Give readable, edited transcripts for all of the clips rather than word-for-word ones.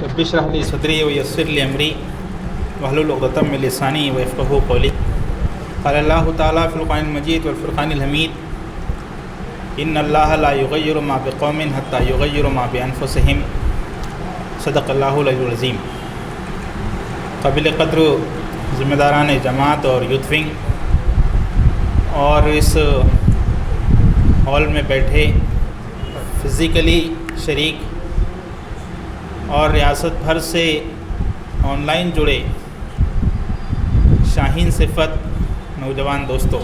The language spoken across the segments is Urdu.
رب اشرح لي صدري ويسر لي أمري واحلل عقدة من لساني ويفقهوا قولي قال الله تعالى في القرآن المجيد والفرقان الحميد إن الله لا يغير ما بقوم حتى يغيروا ما بأنفسهم صدق اللہ العلی العظیم۔ قابل قدر ذمہ داران جماعت اور یوتھ ونگ اور اس ہال میں بیٹھے فزیکلی شریک اور ریاست بھر سے آن لائن جڑے شاہین صفت نوجوان دوستو،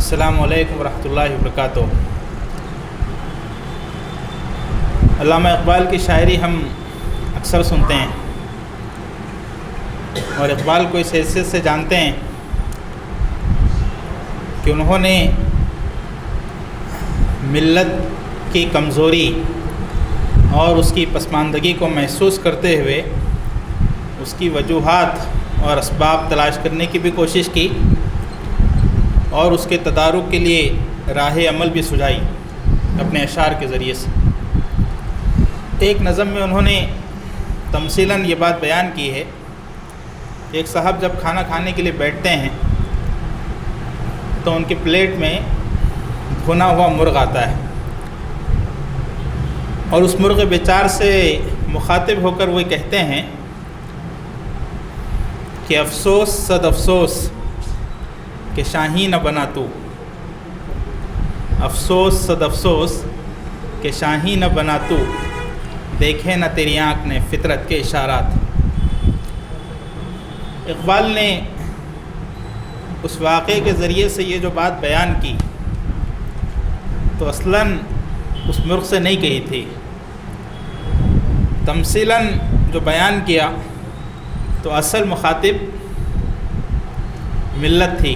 السلام علیکم ورحمۃ اللہ وبرکاتہ۔ علامہ اقبال کی شاعری ہم اکثر سنتے ہیں اور اقبال کو اس حیثیت سے جانتے ہیں کہ انہوں نے ملت کی کمزوری اور اس کی پسماندگی کو محسوس کرتے ہوئے اس کی وجوہات اور اسباب تلاش کرنے کی بھی کوشش کی اور اس کے تدارک کے لیے راہ عمل بھی سجائی اپنے اشعار کے ذریعے سے۔ ایک نظم میں انہوں نے تمثیلاً یہ بات بیان کی ہے کہ ایک صاحب جب کھانا کھانے کے لیے بیٹھتے ہیں تو ان کی پلیٹ میں بھنا ہوا مرغ آتا ہے اور اس مرغ بیچار سے مخاطب ہو کر وہ کہتے ہیں کہ افسوس صد افسوس کہ شاہین نہ بنا تو، افسوس صد افسوس کہ شاہین نہ بنا تو، دیکھے نہ تیری آنکھ نے فطرت کے اشارات۔ اقبال نے اس واقعے کے ذریعے سے یہ جو بات بیان کی تو اصلاً اس مرغ سے نہیں کہی تھی، تمثیلاً جو بیان کیا تو اصل مخاطب ملت تھی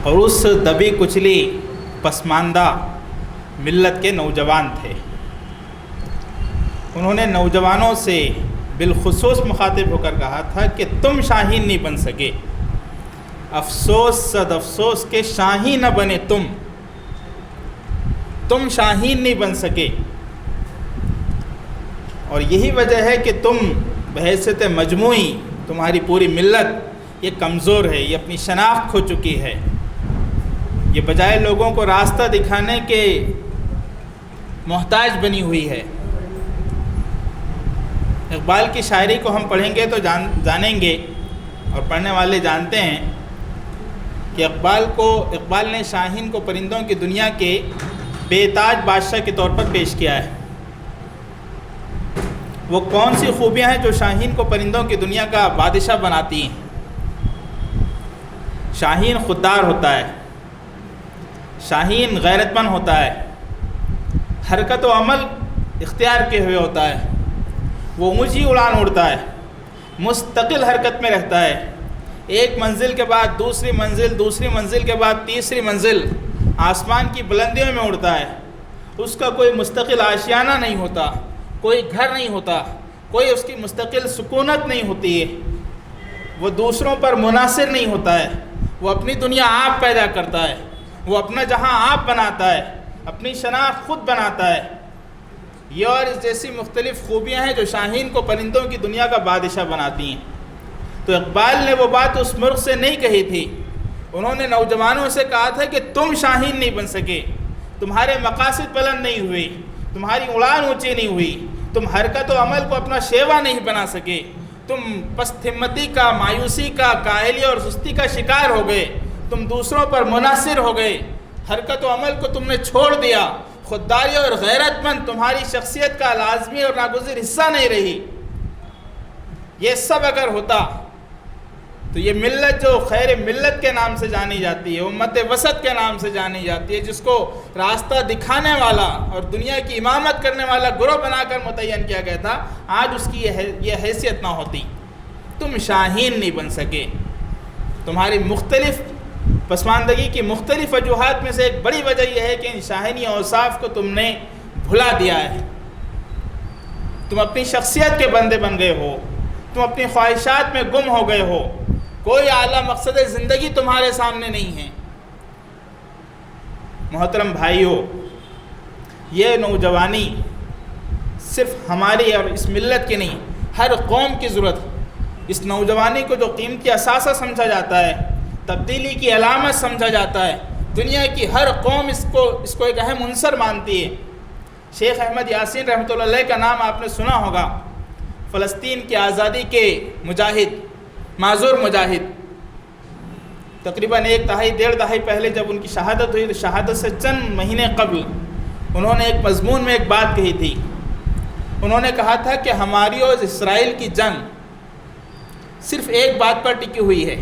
اور اس دبی کچلی پسماندہ ملت کے نوجوان تھے۔ انہوں نے نوجوانوں سے بالخصوص مخاطب ہو کر کہا تھا کہ تم شاہین نہیں بن سکے، افسوس صد افسوس کہ شاہین نہ بنے تم شاہین نہیں بن سکے، اور یہی وجہ ہے کہ تم بحیثیت مجموعی تمہاری پوری ملت یہ کمزور ہے، یہ اپنی شناخت کھو چکی ہے، یہ بجائے لوگوں کو راستہ دکھانے کے محتاج بنی ہوئی ہے۔ اقبال کی شاعری کو ہم پڑھیں گے تو جانیں گے اور پڑھنے والے جانتے ہیں کہ اقبال نے شاہین کو پرندوں کی دنیا کے بے تاج بادشاہ کے طور پر پیش کیا ہے۔ وہ کون سی خوبیاں ہیں جو شاہین کو پرندوں کی دنیا کا بادشاہ بناتی ہیں؟ شاہین خوددار ہوتا ہے، شاہین غیرت مند ہوتا ہے، حرکت و عمل اختیار کیے ہوئے ہوتا ہے، وہ اونچی اڑان اڑتا ہے، مستقل حرکت میں رہتا ہے، ایک منزل کے بعد دوسری منزل، دوسری منزل کے بعد تیسری منزل، آسمان کی بلندیوں میں اڑتا ہے۔ اس کا کوئی مستقل آشیانہ نہیں ہوتا، کوئی گھر نہیں ہوتا، کوئی اس کی مستقل سکونت نہیں ہوتی ہے، وہ دوسروں پر منحصر نہیں ہوتا ہے، وہ اپنی دنیا آپ پیدا کرتا ہے، وہ اپنا جہاں آپ بناتا ہے، اپنی شناخت خود بناتا ہے۔ یہ اور اس جیسی مختلف خوبیاں ہیں جو شاہین کو پرندوں کی دنیا کا بادشاہ بناتی ہیں۔ تو اقبال نے وہ بات اس مرغ سے نہیں کہی تھی، انہوں نے نوجوانوں سے کہا تھا کہ تم شاہین نہیں بن سکے، تمہارے مقاصد بلند نہیں ہوئے، تمہاری اڑان اونچی نہیں ہوئی، تم حرکت و عمل کو اپنا شیوا نہیں بنا سکے، تم پست ہمتی کا، مایوسی کا، کاہلی اور سستی کا شکار ہو گئے، تم دوسروں پر منحصر ہو گئے، حرکت و عمل کو تم نے چھوڑ دیا، خودداری اور غیرت مند تمہاری شخصیت کا لازمی اور ناگزیر حصہ نہیں رہی۔ یہ سب اگر ہوتا تو یہ ملت جو خیر ملت کے نام سے جانی جاتی ہے، امت وسط کے نام سے جانی جاتی ہے، جس کو راستہ دکھانے والا اور دنیا کی امامت کرنے والا گروہ بنا کر متعین کیا گیا تھا، آج اس کی یہ حیثیت نہ ہوتی۔ تم شاہین نہیں بن سکے، تمہاری مختلف پسماندگی کی مختلف وجوہات میں سے ایک بڑی وجہ یہ ہے کہ ان شاہینی اوصاف کو تم نے بھلا دیا ہے۔ تم اپنی شخصیت کے بندے بن گئے ہو، تم اپنی خواہشات میں گم ہو گئے ہو، کوئی اعلیٰ مقصد زندگی تمہارے سامنے نہیں ہے۔ محترم بھائیو، یہ نوجوانی صرف ہماری اور اس ملت کی نہیں، ہر قوم کی ضرورت. اس نوجوانی کو جو قیمتی اثاثہ سمجھا جاتا ہے، تبدیلی کی علامت سمجھا جاتا ہے، دنیا کی ہر قوم اس کو ایک اہم عنصر مانتی ہے. شیخ احمد یاسین رحمۃ اللہ علیہ کا نام آپ نے سنا ہوگا، فلسطین کی آزادی کے مجاہد، معذور مجاہد. تقریباً 1.5 دہائی پہلے جب ان کی شہادت ہوئی تو شہادت سے چند مہینے قبل انہوں نے ایک مضمون میں ایک بات کہی تھی. انہوں نے کہا تھا کہ ہماری اور اسرائیل کی جنگ صرف ایک بات پر ٹکی ہوئی ہے.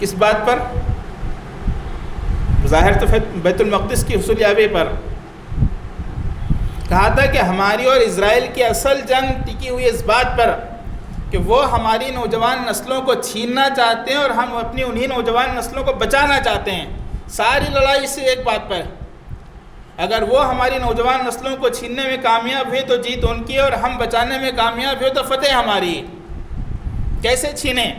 کس بات پر؟ ظاہر تو بیت المقدس کی حصول یابی پر. کہا تھا کہ ہماری اور اسرائیل کی اصل جنگ ٹکی ہوئی اس بات پر کہ وہ ہماری نوجوان نسلوں کو چھیننا چاہتے ہیں اور ہم اپنی انہی نوجوان نسلوں کو بچانا چاہتے ہیں. ساری لڑائی سے ایک بات پر. اگر وہ ہماری نوجوان نسلوں کو چھیننے میں کامیاب ہوئے تو جیت ان کی، اور ہم بچانے میں کامیاب ہوئے تو فتح ہماری. کیسے چھینیں؟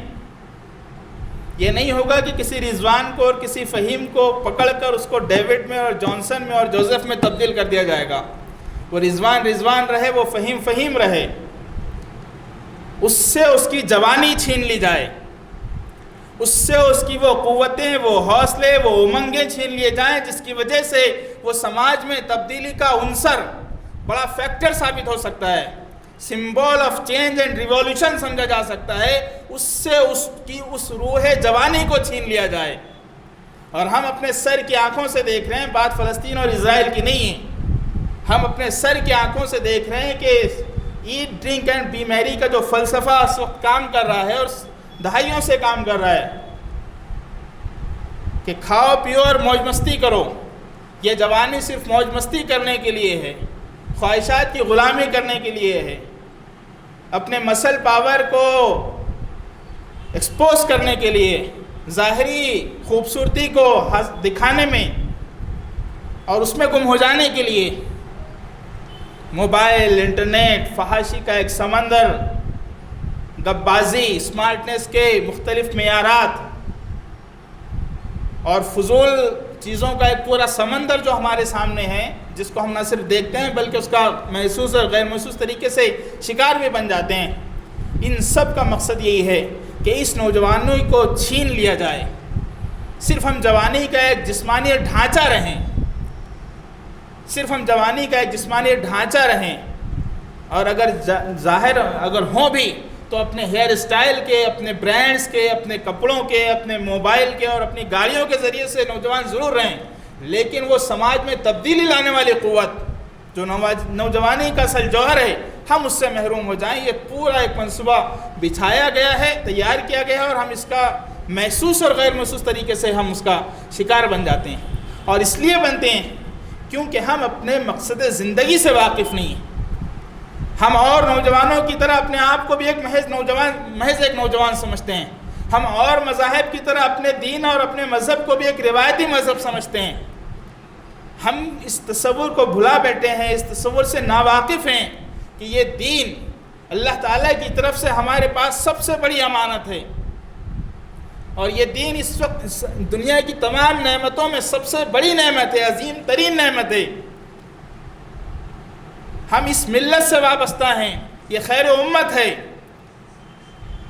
یہ نہیں ہوگا کہ کسی رضوان کو اور کسی فہیم کو پکڑ کر اس کو ڈیوڈ میں اور جانسن میں اور جوزف میں تبدیل کر دیا جائے گا. وہ رضوان رہے، وہ فہیم رہے. اس سے اس کی جوانی چھین لی جائے، اس سے اس کی وہ قوتیں، وہ حوصلے، وہ امنگیں چھین لیے جائیں جس کی وجہ سے وہ سماج میں تبدیلی کا عنصر، بڑا فیکٹر ثابت ہو سکتا ہے، symbol of change and revolution سمجھا جا سکتا ہے. اس سے اس کی اس روح جوانی کو چھین لیا جائے. اور ہم اپنے سر کی آنکھوں سے دیکھ رہے ہیں، بات فلسطین اور اسرائیل کی نہیں ہے. ہم اپنے سر کی آنکھوں سے دیکھ رہے ہیں کہ ایٹ ڈرنک اینڈ بی میری کا جو فلسفہ اس وقت کام کر رہا ہے اور دہائیوں سے کام کر رہا ہے کہ کھاؤ پیو اور موج مستی کرو. یہ جوانی صرف موج مستی کرنے کے لیے ہے، خواہشات کی غلامی کرنے کے لیے ہے، اپنے مسل پاور کو ایکسپوز کرنے کے لیے، ظاہری خوبصورتی کو دکھانے میں اور اس میں گم ہو جانے کے لیے. موبائل، انٹرنیٹ، فحاشی کا ایک سمندر، گپ بازی، اسمارٹنس کے مختلف معیارات اور فضول چیزوں کا ایک پورا سمندر جو ہمارے سامنے ہے، جس کو ہم نہ صرف دیکھتے ہیں بلکہ اس کا محسوس اور غیر محسوس طریقے سے شکار بھی بن جاتے ہیں. ان سب کا مقصد یہی ہے کہ اس نوجوانی کو چھین لیا جائے. صرف ہم جوانی کا ایک جسمانی ڈھانچہ رہیں، صرف ہم جوانی کا ایک جسمانی ڈھانچہ رہیں، اور اگر ظاہر اگر ہوں بھی تو اپنے ہیئر اسٹائل کے، اپنے برانڈز کے، اپنے کپڑوں کے، اپنے موبائل کے اور اپنی گاڑیوں کے ذریعے سے نوجوان ضرور رہیں، لیکن وہ سماج میں تبدیلی لانے والی قوت جو نوجوانی کا اصل جوہر ہے، ہم اس سے محروم ہو جائیں. یہ پورا ایک منصوبہ بچھایا گیا ہے، تیار کیا گیا ہے، اور ہم اس کا محسوس اور غیر محسوس طریقے سے ہم اس کا شکار بن جاتے ہیں. اور اس لیے بنتے ہیں کیونکہ ہم اپنے مقصد زندگی سے واقف نہیں ہیں. ہم اور نوجوانوں کی طرح اپنے آپ کو بھی ایک محض ایک نوجوان سمجھتے ہیں. ہم اور مذاہب کی طرح اپنے دین اور اپنے مذہب کو بھی ایک روایتی مذہب سمجھتے ہیں. ہم اس تصور کو بھلا بیٹھے ہیں، اس تصور سے ناواقف ہیں کہ یہ دین اللہ تعالیٰ کی طرف سے ہمارے پاس سب سے بڑی امانت ہے، اور یہ دین اس وقت دنیا کی تمام نعمتوں میں سب سے بڑی نعمت ہے، عظیم ترین نعمت ہے. ہم اس ملت سے وابستہ ہیں، یہ خیر امت ہے.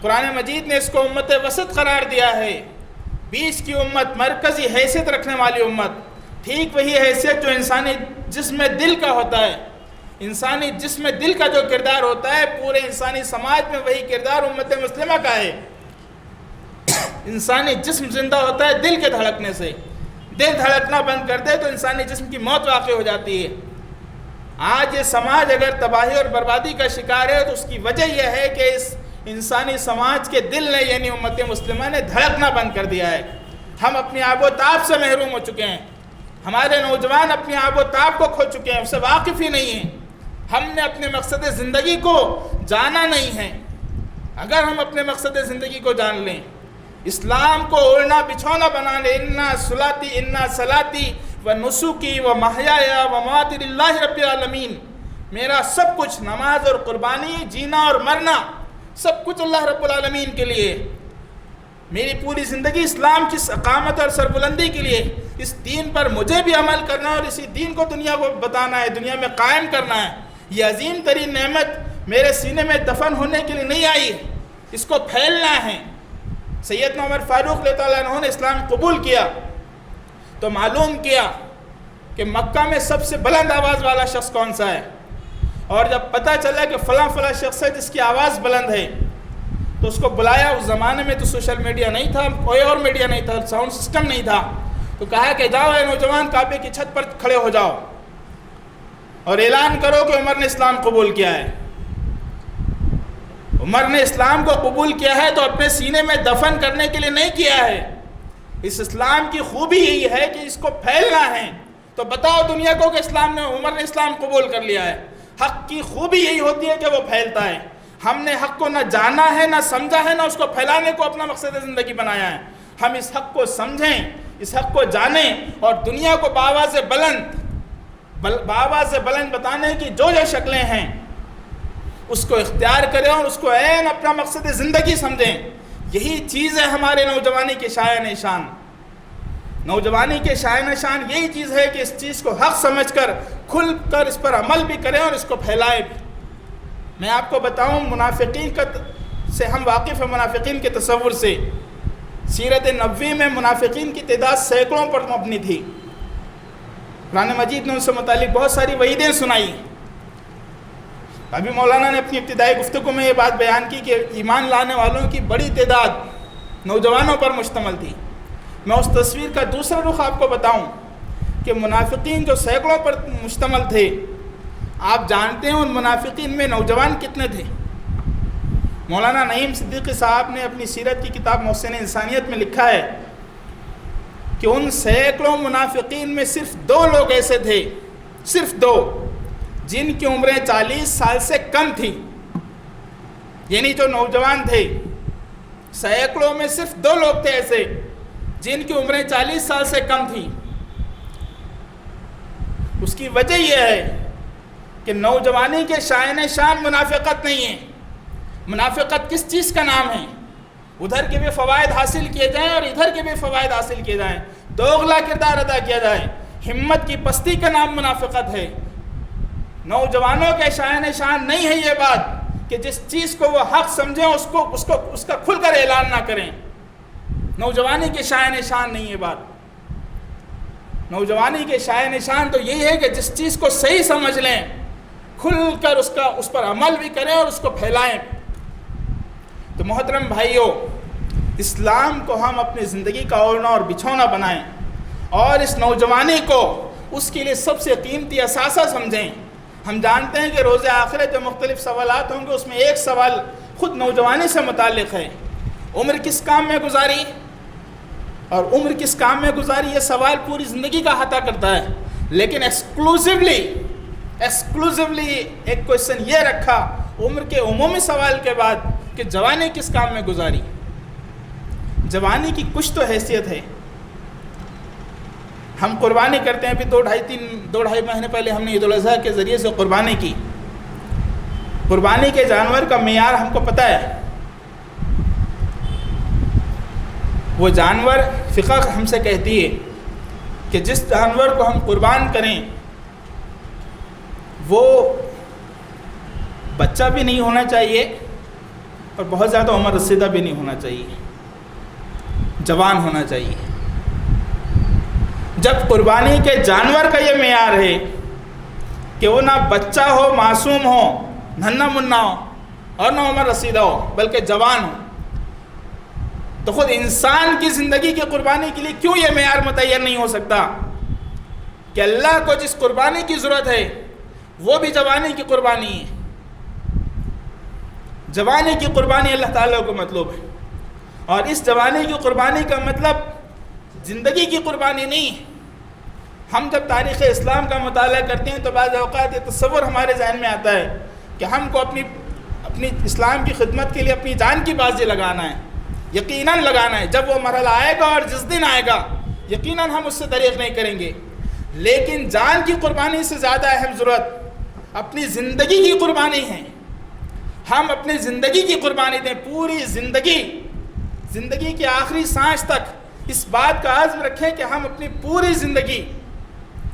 قرآن مجید نے اس کو امت وسط قرار دیا ہے، بیچ کی امت، مرکزی حیثیت رکھنے والی امت. ٹھیک وہی حیثیت جو انسانی جسم میں دل کا ہوتا ہے. انسانی جسم میں دل کا جو کردار ہوتا ہے، پورے انسانی سماج میں وہی کردار امت مسلمہ کا ہے. انسانی جسم زندہ ہوتا ہے دل کے دھڑکنے سے. دل دھڑکنا بند کر دے تو انسانی جسم کی موت واقع ہو جاتی ہے. آج یہ سماج اگر تباہی اور بربادی کا شکار ہے تو اس کی وجہ یہ ہے کہ اس انسانی سماج کے دل نے، یعنی امت مسلمہ نے دھڑکنا بند کر دیا ہے. ہم اپنی آب و تاب سے محروم ہو چکے ہیں. ہمارے نوجوان اپنی آب و تاب کو کھو چکے ہیں، اس سے واقف ہی نہیں ہیں. ہم نے اپنے مقصد زندگی کو جانا نہیں ہے. اگر ہم اپنے مقصد زندگی کو جان لیں، اسلام کو اوڑھنا بچھونا بنا لیں، انا صلاتی و نسکی و محیایا و مماتی للہ رب العالمین، میرا سب کچھ، نماز اور قربانی، جینا اور مرنا، سب کچھ اللہ رب العالمین کے لیے. میری پوری زندگی اسلام کی اقامت اور سربلندی کے لیے. اس دین پر مجھے بھی عمل کرنا ہے اور اسی دین کو دنیا کو بتانا ہے، دنیا میں قائم کرنا ہے۔ یہ عظیم ترین نعمت میرے سینے میں دفن ہونے کے لیے نہیں آئی ہے، اس کو پھیلنا ہے۔ سیدنا عمر فاروق رضی اللہ عنہ نے اسلام قبول کیا تو معلوم کیا کہ مکہ میں سب سے بلند آواز والا شخص کون سا ہے، اور جب پتہ چلا کہ فلاں فلاں شخص ہے جس کی آواز بلند ہے تو اس کو بلایا۔ اس زمانے میں تو سوشل میڈیا نہیں تھا، کوئی اور میڈیا نہیں تھا، ساؤنڈ سسٹم نہیں تھا، تو کہا کہ جاؤ اے نوجوان، کعبے کی چھت پر کھڑے ہو جاؤ اور اعلان کرو کہ عمر نے اسلام قبول کیا ہے۔ عمر نے اسلام کو قبول کیا ہے تو اپنے سینے میں دفن کرنے کے لیے نہیں کیا ہے۔ اس اسلام کی خوبی یہی ہے کہ اس کو پھیلنا ہے۔ تو بتاؤ دنیا کو کہ عمر نے اسلام قبول کر لیا ہے۔ حق کی خوبی یہی ہوتی ہے کہ وہ پھیلتا ہے۔ ہم نے حق کو نہ جانا ہے نہ سمجھا ہے، نہ اس کو پھیلانے کو اپنا مقصد زندگی بنایا ہے۔ ہم اس حق کو سمجھیں، اس حق کو جانیں اور دنیا کو بآواز بلند بتانے کی جو شکلیں ہیں اس کو اختیار کریں اور اس کو عین اپنا مقصد زندگی سمجھیں۔ یہی چیز ہے ہمارے نوجوانی کے شایان نشان۔ نوجوانی کے شایان نشان یہی چیز ہے کہ اس چیز کو حق سمجھ کر کھل کر اس پر عمل بھی کریں اور اس کو پھیلائیں بھی۔ میں آپ کو بتاؤں، منافقین سے ہم واقف ہیں، منافقین کے تصور سے۔ سیرت نبوی میں منافقین کی تعداد سینکڑوں پر مبنی تھی۔ قرآن مجید نے ان سے متعلق بہت ساری وعیدیں سنائی۔ ابھی مولانا نے اپنی ابتدائی گفتگو میں یہ بات بیان کی کہ ایمان لانے والوں کی بڑی تعداد نوجوانوں پر مشتمل تھی۔ میں اس تصویر کا دوسرا رخ آپ کو بتاؤں کہ منافقین جو سینکڑوں پر مشتمل تھے، آپ جانتے ہیں ان منافقین میں نوجوان کتنے تھے؟ مولانا نعیم صدیقی صاحب نے اپنی سیرت کی کتاب محسن انسانیت میں لکھا ہے کہ ان سینکڑوں منافقین میں صرف 2 لوگ ایسے تھے، صرف 2، جن کی عمریں 40 سال سے کم تھی۔ یعنی جو نوجوان تھے، سینکڑوں میں صرف 2 لوگ تھے ایسے جن کی عمریں 40 سال سے کم تھیں۔ اس کی وجہ یہ ہے کہ نوجوانی کے شایان شان منافقت نہیں ہے۔ منافقت کس چیز کا نام ہے؟ ادھر کے بھی فوائد حاصل کیے جائیں اور ادھر کے بھی فوائد حاصل کیے جائیں، دوغلا کردار ادا کیا جائے۔ ہمت کی پستی کا نام منافقت ہے۔ نوجوانوں کے شایان شان نہیں ہے یہ بات کہ جس چیز کو وہ حق سمجھیں اس کا کھل کر اعلان نہ کریں۔ نوجوانی کے شایان شان نہیں ہے بات۔ نوجوانی کے شایان شان تو یہی ہے کہ جس چیز کو صحیح سمجھ لیں، کھل کر اس پر عمل بھی کریں اور اس کو پھیلائیں۔ تو محترم بھائیوں، اسلام کو ہم اپنی زندگی کا اوڑھنا اور بچھونا بنائیں اور اس نوجوانی کو اس کے لیے سب سے قیمتی اثاثہ سمجھیں۔ ہم جانتے ہیں کہ روز آخرت جو مختلف سوالات ہوں گے، اس میں ایک سوال خود نوجوانی سے متعلق ہے۔ عمر کس کام میں گزاری اور عمر کس کام میں گزاری، یہ سوال پوری زندگی کا احاطہ کرتا ہے، لیکن ایکسکلوسیولی ایک کوشچن یہ رکھا عمر کے عمومی سوال کے بعد کہ جوانی کس کام میں گزاری۔ جوانی کی کچھ تو حیثیت ہے۔ ہم قربانی کرتے ہیں، ابھی 2-2.5 مہینے پہلے ہم نے عید الاضحیٰ کے ذریعے سے قربانی کی۔ قربانی کے جانور کا معیار ہم کو پتہ ہے۔ وہ جانور فقہ ہم سے کہتی ہے کہ جس جانور کو ہم قربان کریں وہ بچہ بھی نہیں ہونا چاہیے اور بہت زیادہ عمر رسیدہ بھی نہیں ہونا چاہیے، جوان ہونا چاہیے۔ جب قربانی کے جانور کا یہ معیار ہے کہ وہ نہ بچہ ہو، معصوم ہو، ننھا منا ہو اور نہ عمر رسیدہ ہو بلکہ جوان ہو، تو خود انسان کی زندگی کی قربانی کے لیے کیوں یہ معیار متعین نہیں ہو سکتا کہ اللہ کو جس قربانی کی ضرورت ہے وہ بھی جوانی کی قربانی ہے۔ جوانی کی قربانی اللہ تعالیٰ کو مطلوب ہے، اور اس جوانی کی قربانی کا مطلب زندگی کی قربانی نہیں ہے۔ ہم جب تاریخ اسلام کا مطالعہ کرتے ہیں تو بعض اوقات یہ تصور ہمارے ذہن میں آتا ہے کہ ہم کو اپنی اسلام کی خدمت کے لیے اپنی جان کی بازی لگانا ہے، یقیناً لگانا ہے۔ جب وہ مرحلہ آئے گا اور جس دن آئے گا یقیناً ہم اس سے دریغ نہیں کریں گے، لیکن جان کی قربانی سے زیادہ اہم ضرورت اپنی زندگی کی قربانی ہے۔ ہم اپنی زندگی کی قربانی دیں، پوری زندگی کے آخری سانس تک اس بات کا عزم رکھیں کہ ہم اپنی پوری زندگی،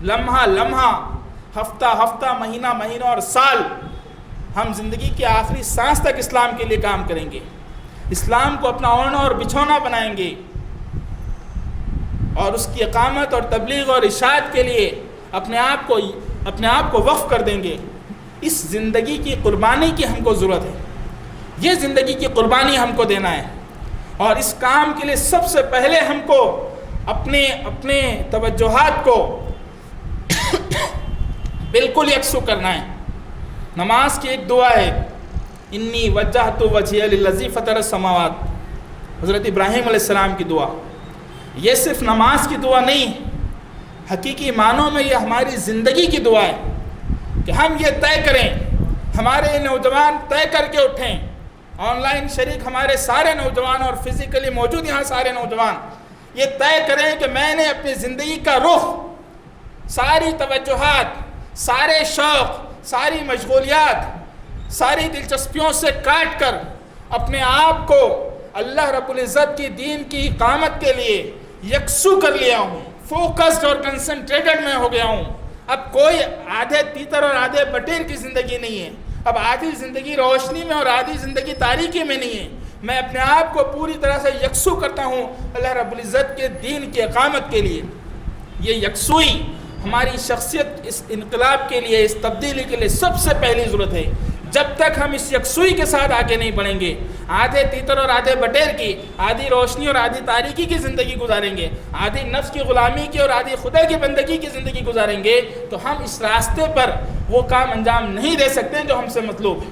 لمحہ لمحہ، ہفتہ ہفتہ، مہینہ مہینہ اور سال، ہم زندگی کی آخری سانس تک اسلام کے لیے کام کریں گے، اسلام کو اپنا اوڑھنا اور بچھونا بنائیں گے، اور اس کی اقامت اور تبلیغ اور اشاعت کے لیے اپنے آپ کو وقف کر دیں گے۔ اس زندگی کی قربانی کی ہم کو ضرورت ہے، یہ زندگی کی قربانی ہم کو دینا ہے، اور اس کام کے لیے سب سے پہلے ہم کو اپنے توجہات کو بالکل یکسو کرنا ہے۔ نماز کی ایک دعا ہے، انی وجہت وجہی للذی فطر السماوات، حضرت ابراہیم علیہ السلام کی دعا۔ یہ صرف نماز کی دعا نہیں، حقیقی معنوں میں یہ ہماری زندگی کی دعا ہے کہ ہم یہ طے کریں، ہمارے نوجوان طے کر کے اٹھیں، آن لائن شریک ہمارے سارے نوجوان اور فزیکلی موجود یہاں سارے نوجوان یہ طے کریں کہ میں نے اپنی زندگی کا رخ، ساری توجہات، سارے شوق، ساری مشغولیات، ساری دلچسپیوں سے کاٹ کر اپنے آپ کو اللہ رب العزت کی دین کی اقامت کے لیے یکسو کر لیا ہوں، فوکسڈ اور کنسنٹریٹڈ میں ہو گیا ہوں۔ اب کوئی آدھے تیتر اور آدھے بٹیر کی زندگی نہیں ہے، اب آدھی زندگی روشنی میں اور آدھی زندگی تاریکی میں نہیں ہے، میں اپنے آپ کو پوری طرح سے یکسو کرتا ہوں اللہ رب العزت کے دین کی اقامت کے لیے۔ یہ یکسوئی ہماری شخصیت اس انقلاب کے لیے، اس تبدیلی کے لیے سب سے پہلی ضرورت ہے۔ جب تک ہم اس یکسوئی کے ساتھ آگے نہیں بڑھیں گے، آدھے تیتر اور آدھے بٹیر کی، آدھی روشنی اور آدھی تاریکی کی زندگی گزاریں گے، آدھی نفس کی غلامی کی اور آدھی خدا کی بندگی کی زندگی گزاریں گے، تو ہم اس راستے پر وہ کام انجام نہیں دے سکتے جو ہم سے مطلوب ہے۔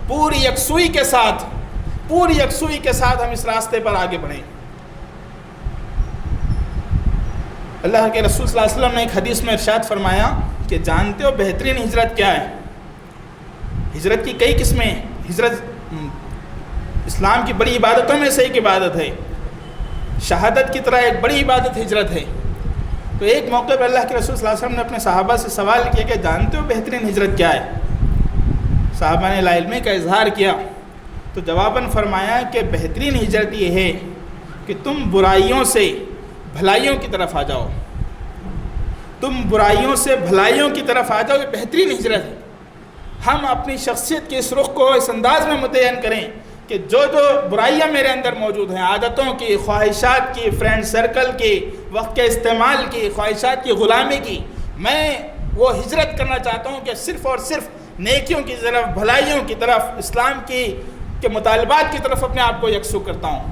پوری یکسوئی کے ساتھ ہم اس راستے پر آگے بڑھیں۔ اللہ کے رسول صلی اللہ علیہ وسلم نے ایک حدیث میں ارشاد فرمایا کہ جانتے ہو بہترین ہجرت کیا ہے؟ ہجرت کی کئی قسمیں ہیں۔ ہجرت اسلام کی بڑی عبادتوں میں سے ایک عبادت ہے، شہادت کی طرح ایک بڑی عبادت ہجرت ہے۔ تو ایک موقع پر اللہ کے رسول صلی اللہ علیہ وسلم نے اپنے صحابہ سے سوال کیا کہ جانتے ہو بہترین ہجرت کیا ہے؟ صحابہ نے لا علمی کا اظہار کیا تو جواباً فرمایا کہ بہترین ہجرت یہ ہے کہ تم برائیوں سے بھلائیوں کی طرف آ جاؤ، تم برائیوں سے بھلائیوں کی طرف آ جاؤ، یہ بہترین ہجرت ہے۔ ہم اپنی شخصیت کے اس رخ کو اس انداز میں متعین کریں کہ جو برائیاں میرے اندر موجود ہیں، عادتوں کی، خواہشات کی، فرینڈ سرکل کی، وقت کے استعمال کی، خواہشات کی غلامی کی، میں وہ ہجرت کرنا چاہتا ہوں کہ صرف اور صرف نیکیوں کی طرف، بھلائیوں کی طرف، اسلام کے مطالبات کی طرف اپنے آپ کو یکسو کرتا ہوں۔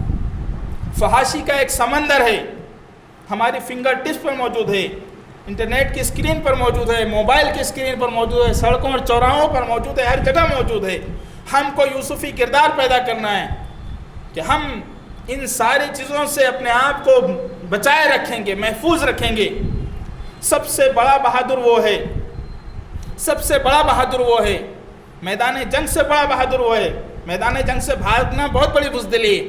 فحاشی کا ایک سمندر ہے، ہماری فنگر ٹپس پر موجود ہے، انٹرنیٹ کی اسکرین پر موجود ہے، موبائل کی اسکرین پر موجود ہے، سڑکوں اور چوراہوں پر موجود ہے، ہر جگہ موجود ہے۔ ہم کو یوسفی کردار پیدا کرنا ہے کہ ہم ان ساری چیزوں سے اپنے آپ کو بچائے رکھیں گے، محفوظ رکھیں گے۔ سب سے بڑا بہادر وہ ہے، میدان جنگ سے بڑا بہادر وہ ہے۔ میدان جنگ سے بھاگنا بہت بڑی بزدلی ہے،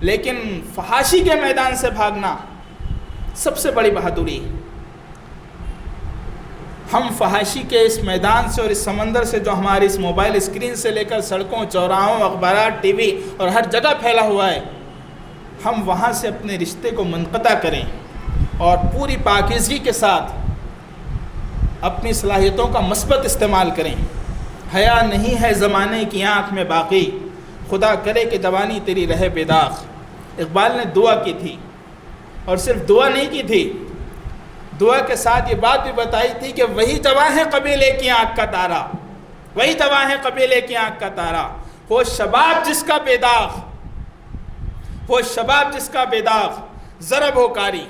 لیکن فحاشی کے میدان سے بھاگنا سب سے بڑی بہادری۔ ہم فحاشی کے اس میدان سے اور اس سمندر سے جو ہماری اس موبائل اسکرین سے لے کر سڑکوں، چوراہوں، اخبارات، ٹی وی اور ہر جگہ پھیلا ہوا ہے، ہم وہاں سے اپنے رشتے کو منقطع کریں اور پوری پاکیزگی کے ساتھ اپنی صلاحیتوں کا مثبت استعمال کریں۔ حیا نہیں ہے زمانے کی آنکھ میں باقی، خدا کرے کہ جوانی تیری رہے بے داغ۔ اقبال نے دعا کی تھی، اور صرف دعا نہیں کی تھی، دعا کے ساتھ یہ بات بھی بتائی تھی کہ وہی جواں ہے قبیلے کی آنکھ کا تارا، وہی جواں ہے قبیلے کی آنکھ کا تارا، وہ شباب جس کا بے داغ، وہ شباب جس کا بے داغ، ضرب ہو کاری،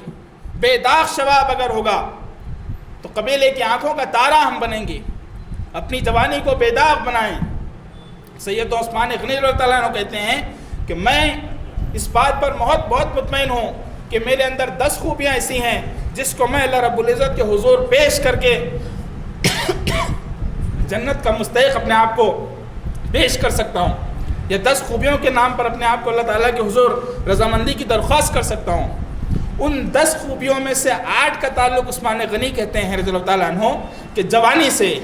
بے داغ شباب اگر ہوگا تو قبیلے کی آنکھوں کا تارا ہم بنیں گے۔ اپنی جوانی کو بے داغ بنائیں۔ سید عثمان غنی رضی اللہ عنہ کہتے ہیں کہ میں اس بات پر بہت مطمئن ہوں کہ میرے اندر 10 خوبیاں ایسی ہیں جس کو میں اللہ رب العزت کے حضور پیش کر کے جنت کا مستحق اپنے آپ کو پیش کر سکتا ہوں، یا 10 خوبیوں کے نام پر اپنے آپ کو اللہ تعالیٰ کے حضور رضامندی کی درخواست کر سکتا ہوں۔ ان 10 خوبیوں میں سے 8 کا تعلق عثمان غنی کہتے ہیں رضی اللہ تعالیٰ عنہ کہ جوانی سے،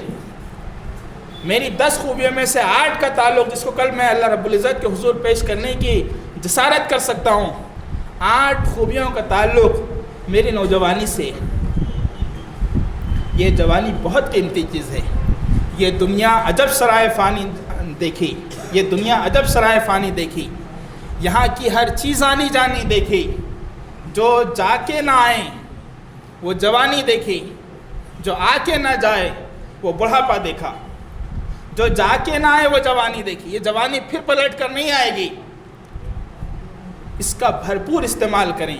میری 10 خوبیوں میں سے 8 کا تعلق جس کو کل میں اللہ رب العزت کے حضور پیش کرنے کی جسارت کر سکتا ہوں، 8 خوبیوں کا تعلق میری نوجوانی سے ہے۔ یہ جوانی بہت قیمتی چیز ہے۔ یہ دنیا عجب سرائے فانی دیکھی، یہ دنیا عجب سرائے فانی دیکھی، یہاں کی ہر چیز آنی جانی دیکھی، جو جا کے نہ آئیں وہ جوانی دیکھی، جو آ کے نہ جائے وہ بڑھاپا دیکھا، جو جا کے نہ آئے وہ جوانی دیکھی۔ یہ جوانی پھر پلٹ کر نہیں آئے گی، اس کا بھرپور استعمال کریں،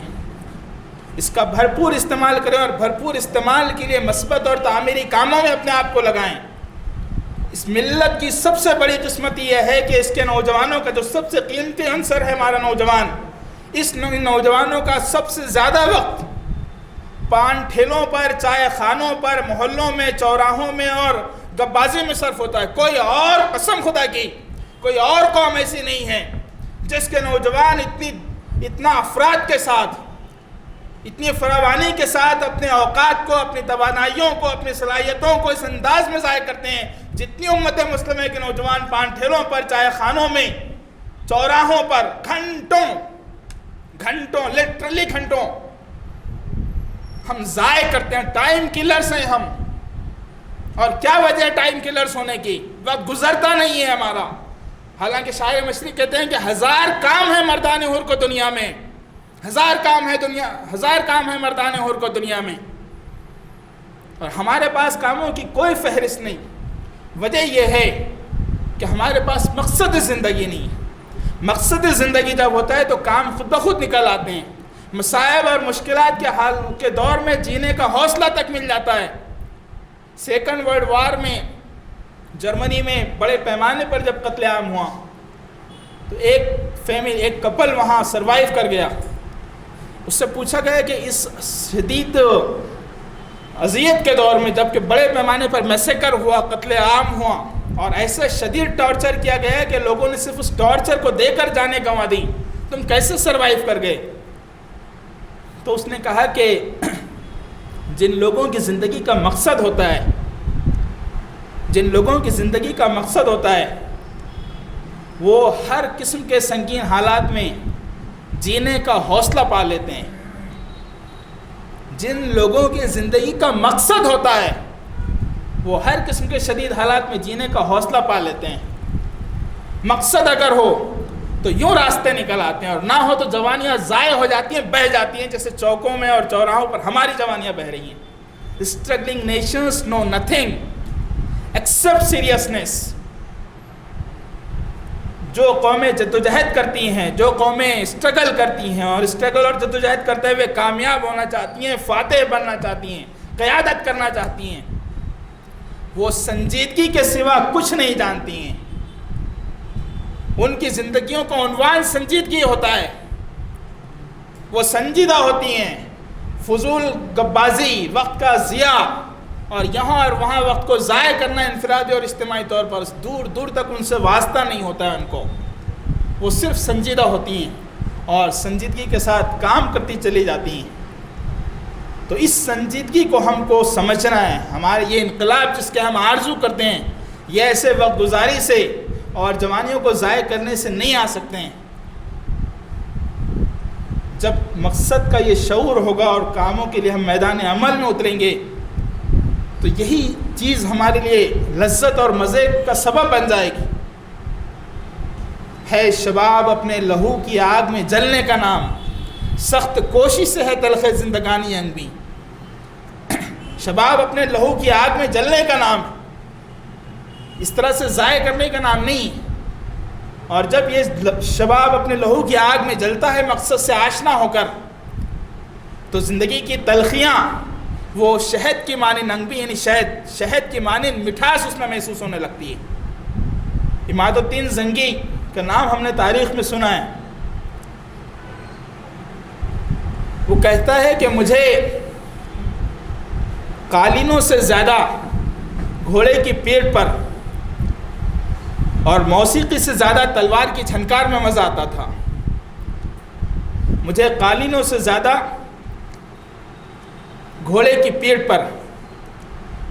اس کا بھرپور استعمال کریں، اور بھرپور استعمال کے لیے مثبت اور تعمیری کاموں میں اپنے آپ کو لگائیں۔ اس ملت کی سب سے بڑی قسمت یہ ہے کہ اس کے نوجوانوں کا جو سب سے قیمتی عنصر ہے ہمارا نوجوان، اس نوجوانوں کا سب سے زیادہ وقت پان ٹھیلوں پر، چائے خانوں پر، محلوں میں، چوراہوں میں اور گپ بازی میں صرف ہوتا ہے۔ کوئی اور قسم خدا کی کوئی اور قوم ایسی نہیں ہے جس کے نوجوان اتنا افراد کے ساتھ، اتنی فراوانی کے ساتھ اپنے اوقات کو، اپنی توانائیوں کو، اپنی صلاحیتوں کو اس انداز میں ضائع کرتے ہیں جتنی امت مسلمہ کے نوجوان پان ٹھیلوں پر، چائے خانوں میں، چوراہوں پر گھنٹوں لٹرلی گھنٹوں ہم ضائع کرتے ہیں۔ ٹائم کلرز ہیں ہم، اور کیا وجہ ہے ٹائم کلرز ہونے کی؟ وقت گزرتا نہیں ہے ہمارا۔ حالانکہ شاعر مشرق کہتے ہیں کہ 1000 کام ہے مردان حر کو دنیا میں، 1000 کام ہے مردان حر کو دنیا میں، اور ہمارے پاس کاموں کی کوئی فہرست نہیں۔ وجہ یہ ہے کہ ہمارے پاس مقصد زندگی نہیں۔ مقصد زندگی جب ہوتا ہے تو کام خود بخود نکل آتے ہیں، مصائب اور مشکلات کے حال کے دور میں جینے کا حوصلہ تک مل جاتا ہے۔ سیکنڈ ورلڈ وار میں جرمنی میں بڑے پیمانے پر جب قتل عام ہوا تو ایک کپل وہاں سروائیو کر گیا۔ اس سے پوچھا گیا کہ اس شدید اذیت کے دور میں جب کہ بڑے پیمانے پر میسیکر ہوا، قتل عام ہوا، اور ایسے شدید ٹارچر کیا گیا کہ لوگوں نے صرف اس ٹارچر کو دے کر جانے گنوا دی، تم کیسے سروائیو کر گئے؟ تو اس نے کہا کہ جن لوگوں کی زندگی کا مقصد ہوتا ہے، جن لوگوں کی زندگی کا مقصد ہوتا ہے وہ ہر قسم کے سنگین حالات میں جینے کا حوصلہ پا لیتے ہیں۔ جن لوگوں کی زندگی کا مقصد ہوتا ہے وہ ہر قسم کے شدید حالات میں جینے کا حوصلہ پا لیتے ہیں۔ مقصد اگر ہو تو یوں راستے نکل آتے ہیں، اور نہ ہو تو جوانیاں ضائع ہو جاتی ہیں، بہہ جاتی ہیں، جیسے چوکوں میں اور چوراہوں پر ہماری جوانیاں بہہ رہی ہیں۔ Struggling nations know nothing except seriousness۔ جو قومیں جدوجہد کرتی ہیں، جو قومیں اسٹرگل کرتی ہیں اور اسٹرگل اور جدوجہد کرتے ہوئے کامیاب ہونا چاہتی ہیں، فاتح بننا چاہتی ہیں، قیادت کرنا چاہتی ہیں، وہ سنجیدگی کے سوا کچھ نہیں جانتی ہیں۔ ان کی زندگیوں کا عنوان سنجیدگی ہوتا ہے، وہ سنجیدہ ہوتی ہیں۔ فضول گپبازی، وقت کا ضیاع اور یہاں اور وہاں وقت کو ضائع کرنا انفرادی اور اجتماعی طور پر دور دور تک ان سے واسطہ نہیں ہوتا ہے ان کو۔ وہ صرف سنجیدہ ہوتی ہیں اور سنجیدگی کے ساتھ کام کرتی چلی جاتی ہیں۔ تو اس سنجیدگی کو ہم کو سمجھنا ہے۔ ہمارے یہ انقلاب جس کے ہم آرزو کرتے ہیں، یہ ایسے وقت گزاری سے اور جوانیوں کو ضائع کرنے سے نہیں آ سکتے ہیں۔ جب مقصد کا یہ شعور ہوگا اور کاموں کے لیے ہم میدان عمل میں اتریں گے تو یہی چیز ہمارے لیے لذت اور مزے کا سبب بن جائے گی۔ ہے شباب اپنے لہو کی آگ میں جلنے کا نام، سخت کوشش سے ہے تلخ زندگانی انگ بھی۔ شباب اپنے لہو کی آگ میں جلنے کا نام، اس طرح سے ضائع کرنے کا نام نہیں۔ اور جب یہ شباب اپنے لہو کی آگ میں جلتا ہے مقصد سے آشنا ہو کر، تو زندگی کی تلخیاں وہ شہد کی مانند انگبی، یعنی شہد کی مانند مٹھاس اس میں محسوس ہونے لگتی ہے۔ عماد الدین زنگی کا نام ہم نے تاریخ میں سنا ہے۔ وہ کہتا ہے کہ مجھے قالینوں سے زیادہ گھوڑے کی پیٹھ پر اور موسیقی سے زیادہ تلوار کی جھنکار میں مزہ آتا تھا۔ مجھے قالینوں سے زیادہ گھوڑے کی پیٹھ پر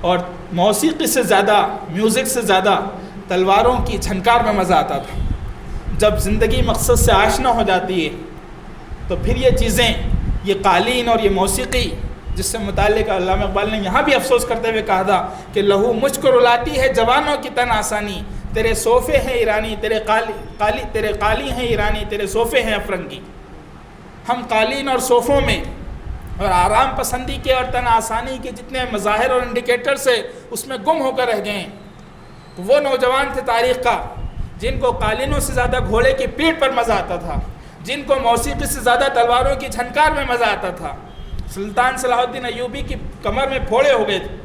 اور موسیقی سے زیادہ، میوزک سے زیادہ تلواروں کی جھنکار میں مزہ آتا تھا۔ جب زندگی مقصد سے آشنا ہو جاتی ہے تو پھر یہ چیزیں، یہ قالین اور یہ موسیقی جس سے متعلق علامہ اقبال نے یہاں بھی افسوس کرتے ہوئے کہا تھا کہ لہو مجھ کو رلاتی ہے جوانوں کی تن آسانی، تیرے صوفے ہیں ایرانی، تیرے قالی ہیں ایرانی، تیرے صوفے ہیں افرنگی۔ ہم قالین اور صوفوں میں اور آرام پسندی کے اور تن آسانی کے جتنے مظاہر اور انڈیکیٹرز ہیں اس میں گم ہو کر رہ گئے ہیں۔ تو وہ نوجوان تھے تاریخ کا جن کو قالینوں سے زیادہ گھوڑے کی پیٹھ پر مزہ آتا تھا، جن کو موسیقی سے زیادہ تلواروں کی جھنکار میں مزہ آتا تھا۔ سلطان صلاح الدین ایوبی کی کمر میں پھوڑے ہو گئے تھے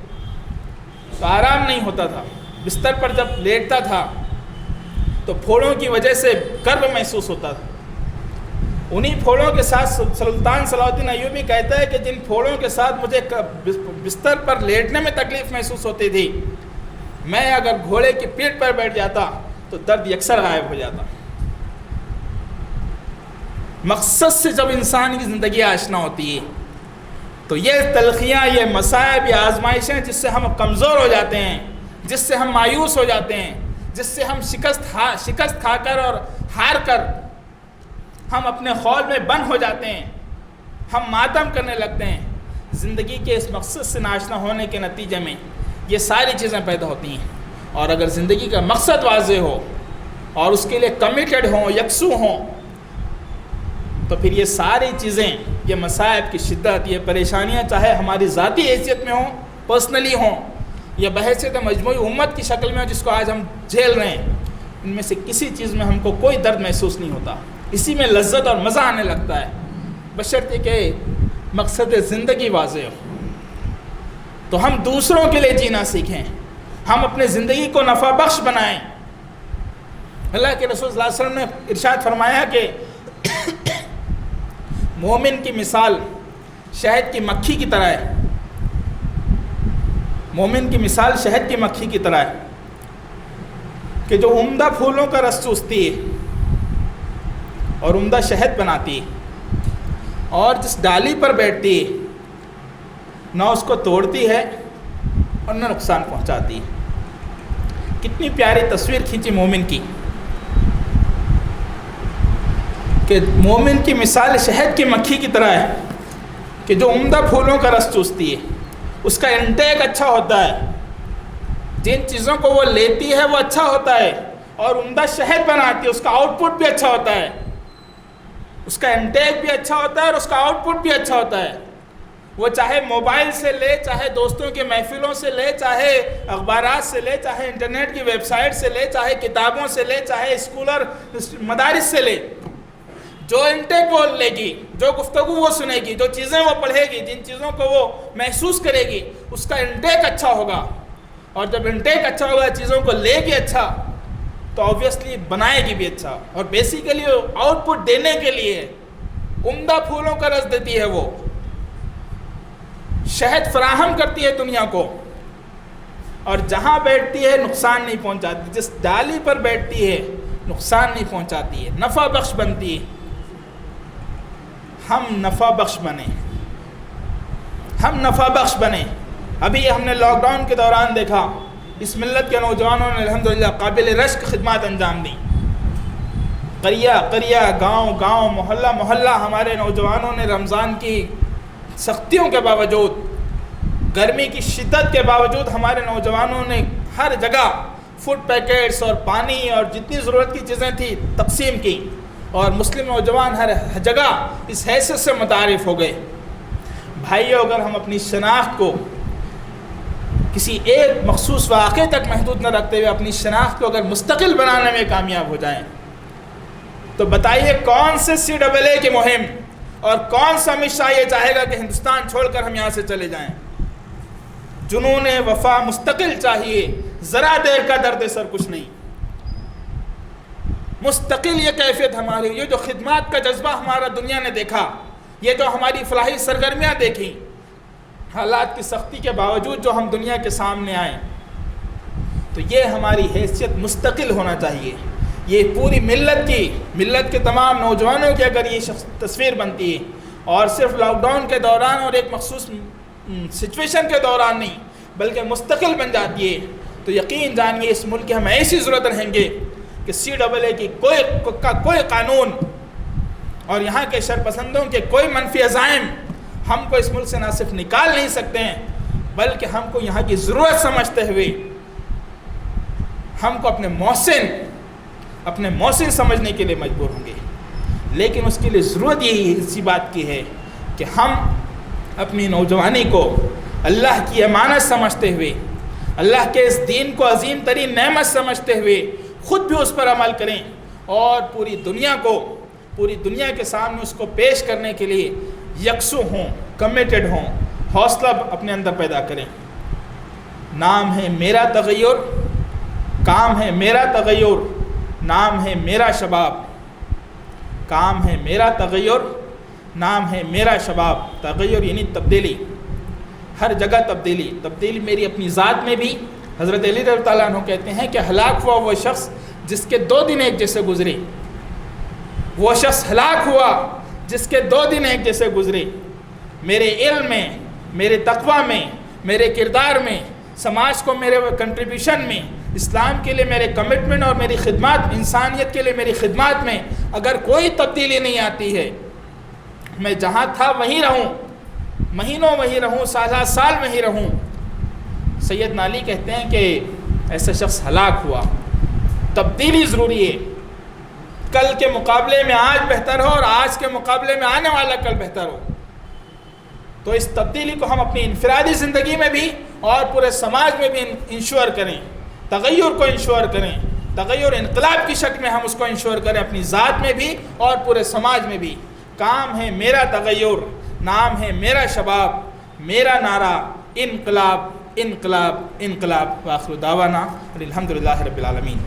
تو آرام نہیں ہوتا تھا، بستر پر جب لیٹتا تھا تو پھوڑوں کی وجہ سے کرب محسوس ہوتا تھا۔ انہی پھوڑوں کے ساتھ سلطان صلاح الدین ایوبی کہتا ہے کہ جن پھوڑوں کے ساتھ مجھے بستر پر لیٹنے میں تکلیف محسوس ہوتی تھی، میں اگر گھوڑے کی پیٹھ پر بیٹھ جاتا تو درد یکسر غائب ہو جاتا۔ مقصد سے جب انسان کی زندگی آشنا ہوتی ہے تو یہ تلخیاں، یہ مصائب، یہ آزمائشیں جس سے ہم کمزور ہو جاتے ہیں، جس سے ہم مایوس ہو جاتے ہیں، جس سے ہم شکست کھا کر اور ہار کر ہم اپنے خول میں بند ہو جاتے ہیں، ہم ماتم کرنے لگتے ہیں، زندگی کے اس مقصد سے ناشنا ہونے کے نتیجے میں یہ ساری چیزیں پیدا ہوتی ہیں۔ اور اگر زندگی کا مقصد واضح ہو اور اس کے لیے کمیٹڈ ہوں، یکسو ہوں، تو پھر یہ ساری چیزیں، یہ مصائب کی شدت، یہ پریشانیاں چاہے ہماری ذاتی حیثیت میں ہوں، پرسنلی ہوں، یا بحیثیت مجموعی امت کی شکل میں ہوں جس کو آج ہم جھیل رہے ہیں، ان میں سے کسی چیز میں ہم کو کوئی درد محسوس نہیں ہوتا، اسی میں لذت اور مزہ آنے لگتا ہے، بشرطے کہ مقصد زندگی واضح ہو۔ تو ہم دوسروں کے لیے جینا سیکھیں، ہم اپنے زندگی کو نفع بخش بنائیں۔ اللہ کے رسول صلی اللہ علیہ وسلم نے ارشاد فرمایا کہ مومن کی مثال شہد کی مکھی کی طرح ہے، مومن کی مثال شہد کی مکھی کی طرح ہے کہ جو عمدہ پھولوں کا رس چوستی ہے اور عمدہ شہد بناتی ہے، اور جس ڈالی پر بیٹھتی ہے نہ اس کو توڑتی ہے اور نہ نقصان پہنچاتی ہے۔ کتنی پیاری تصویر کھینچی مومن کی کہ مومن کی مثال شہد کی مکھی کی طرح ہے کہ جو عمدہ پھولوں کا رس چوستی ہے، اس کا انٹیک اچھا ہوتا ہے، جن چیزوں کو وہ لیتی ہے وہ اچھا ہوتا ہے، اور عمدہ شہد بناتی ہے، اس کا آؤٹ پٹ بھی اچھا ہوتا ہے، اس کا انٹیک بھی اچھا ہوتا ہے اور اس کا آؤٹ پٹ بھی اچھا ہوتا ہے۔ وہ چاہے موبائل سے لے، چاہے دوستوں کے محفلوں سے لے، چاہے اخبارات سے لے، چاہے انٹرنیٹ کی ویب سائٹ سے لے، چاہے کتابوں سے لے، چاہے اسکول اور مدارس سے لے، جو انٹیک وہ لے گی، جو گفتگو وہ سنے گی، جو چیزیں وہ پڑھے گی، جن چیزوں کو وہ محسوس کرے گی، اس کا انٹیک اچھا ہوگا، اور جب انٹیک اچھا ہوگا، چیزوں کو لے گی اچھا، تو آبویسلی بنائے گی بھی اچھا، اور بیسیکلی آؤٹ پٹ دینے کے لیے عمدہ پھولوں کا رس دیتی ہے، وہ شہد فراہم کرتی ہے دنیا کو، اور جہاں بیٹھتی ہے نقصان نہیں پہنچاتی، جس ڈالی پر بیٹھتی ہے نقصان نہیں پہنچاتی ہے، نفع بخش بنتی ہے۔ ہم نفع بخش بنیں، ہم نفع بخش بنیں۔ ابھی ہم نے لاک ڈاؤن کے دوران دیکھا اس ملت کے نوجوانوں نے الحمدللہ قابل رشک خدمات انجام دیں، قریہ قریہ، گاؤں گاؤں، محلہ محلہ ہمارے نوجوانوں نے رمضان کی سختیوں کے باوجود، گرمی کی شدت کے باوجود، ہمارے نوجوانوں نے ہر جگہ فوڈ پیکٹس اور پانی اور جتنی ضرورت کی چیزیں تھیں تقسیم کی، اور مسلم نوجوان ہر جگہ اس حیثیت سے متعارف ہو گئے۔ بھائیو، اگر ہم اپنی شناخت کو کسی ایک مخصوص واقعے تک محدود نہ رکھتے ہوئے اپنی شناخت کو اگر مستقل بنانے میں کامیاب ہو جائیں، تو بتائیے کون سے CAA کی مہم اور کون سا امت شاہ یہ چاہے گا کہ ہندوستان چھوڑ کر ہم یہاں سے چلے جائیں؟ جنون وفا مستقل چاہیے، ذرا دیر کا درد سر کچھ نہیں، مستقل یہ کیفیت ہماری، یہ جو خدمات کا جذبہ ہمارا دنیا نے دیکھا، یہ جو ہماری فلاحی سرگرمیاں دیکھی، حالات کی سختی کے باوجود جو ہم دنیا کے سامنے آئے، تو یہ ہماری حیثیت مستقل ہونا چاہیے۔ یہ پوری ملت کے تمام نوجوانوں کی اگر یہ تصویر بنتی ہے، اور صرف لاک ڈاؤن کے دوران اور ایک مخصوص سچویشن کے دوران نہیں بلکہ مستقل بن جاتی ہے، تو یقین جانیے اس ملک کے ہم ایسی ضرورت رہیں گے کہ CAA کی کوئی قانون اور یہاں کے شرپسندوں کے کوئی منفی عزائم ہم کو اس ملک سے نہ صرف نکال نہیں سکتے ہیں، بلکہ ہم کو یہاں کی ضرورت سمجھتے ہوئے ہم کو اپنے محسن سمجھنے کے لیے مجبور ہوں گے۔ لیکن اس کے لیے ضرورت یہی اسی بات کی ہے کہ ہم اپنی نوجوانی کو اللہ کی امانت سمجھتے ہوئے، اللہ کے اس دین کو عظیم ترین نعمت سمجھتے ہوئے خود بھی اس پر عمل کریں، اور پوری دنیا کے سامنے اس کو پیش کرنے کے لیے یکسو ہوں، کمیٹڈ ہوں، حوصلہ اپنے اندر پیدا کریں۔ نام ہے میرا تغیر، کام ہے میرا تغیر، نام ہے میرا شباب، کام ہے میرا تغیر، نام ہے میرا شباب۔ تغیر یعنی تبدیلی، ہر جگہ تبدیلی میری اپنی ذات میں بھی۔ حضرت علی رضی اللہ تعالیٰ عنہ کہتے ہیں کہ ہلاک ہوا وہ شخص جس کے 2 دن ایک جیسے گزرے، وہ شخص ہلاک ہوا جس کے 2 دن ایک جیسے گزرے۔ میرے علم میں، میرے تقویٰ میں، میرے کردار میں، سماج کو میرے کنٹریبیوشن میں، اسلام کے لیے میرے کمٹمنٹ اور میری خدمات، انسانیت کے لیے میری خدمات میں اگر کوئی تبدیلی نہیں آتی ہے، میں جہاں تھا وہیں رہوں، مہینوں وہیں رہوں، سال وہیں رہوں۔ سیدنا علی کہتے ہیں کہ ایسا شخص ہلاک ہوا۔ تبدیلی ضروری ہے، کل کے مقابلے میں آج بہتر ہو، اور آج کے مقابلے میں آنے والا کل بہتر ہو۔ تو اس تبدیلی کو ہم اپنی انفرادی زندگی میں بھی اور پورے سماج میں بھی انشور کریں، تغیر کو انشور کریں، تغیر انقلاب کی شکل میں ہم اس کو انشور کریں، اپنی ذات میں بھی اور پورے سماج میں بھی۔ کام ہے میرا تغیر، نام ہے میرا شباب، میرا نعرہ انقلاب انقلاب انقلاب۔ وآخر دعوانا الحمدللہ رب العالمین۔